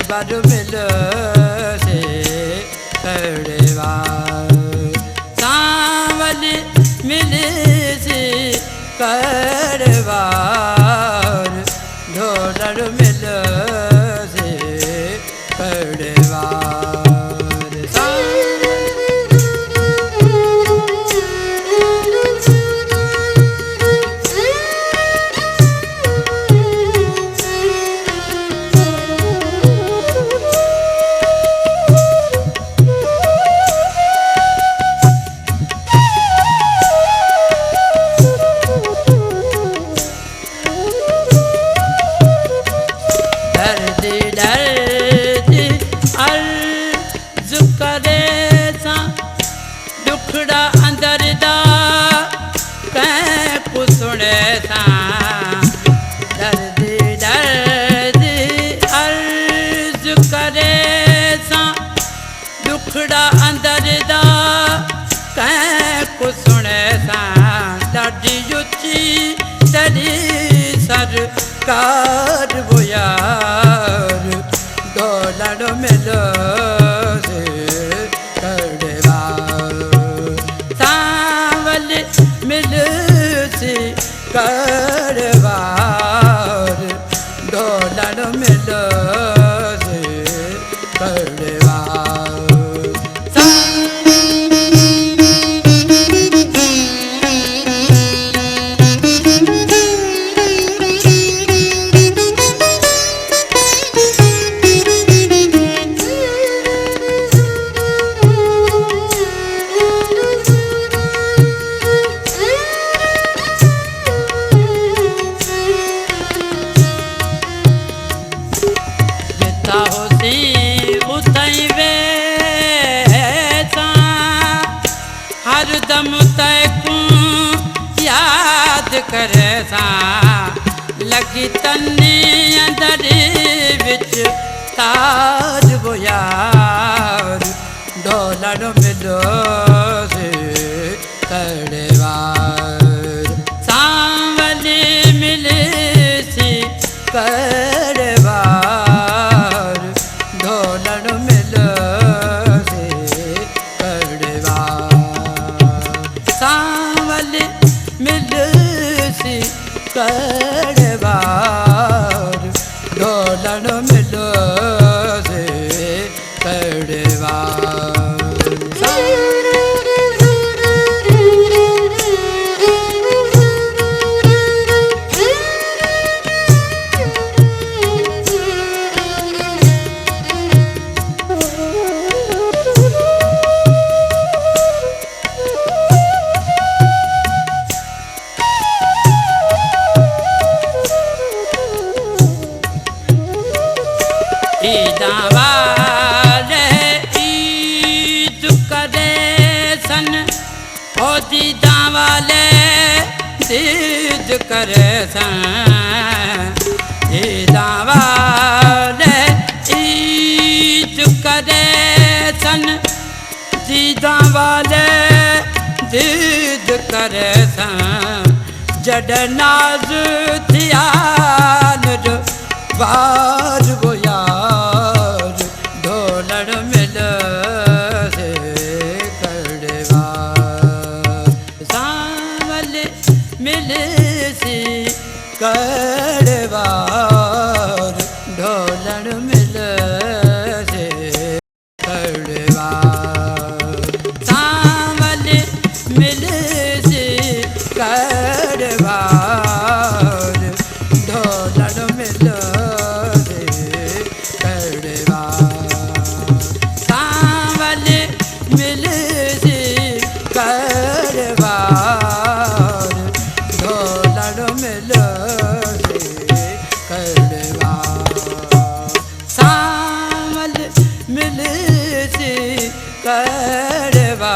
बर मिल से कड़वार सांवल मिल से कड़वार ढोलर मिल से कड़वार दुखड़ा अंदर दा कैं को सुने सां डाडी उच्ची तड़ी सरकार वो यार डोलड़ मिलो से कड़वार सांवल मिल से कड़वार डोलड़ मिलो से कड़वार हरदम तैकू याद करे सा लगी तन्नी अंदर विच ताज वो यार डोलर मिलो से कड़वार सांवल मिले से कड़वार डोलर मिलो से कड़वार सांवल मिल सी कड़वार डोलर मिलो से कड़वार वाले ईद करे सन ओ दीदा वाले दीद करे सन दीदा वाले ईद करे सन दीदा वाले दीद करे सन जड नाज थिया बाज वो यार ढोलर मिल से कड़वार सांवल मिल से कड़वार ढोलर मिल से कड़वार सांवल मिल से कड़वार ढोलर मिल मिल से कड़वार ढोलर मिल सी करवा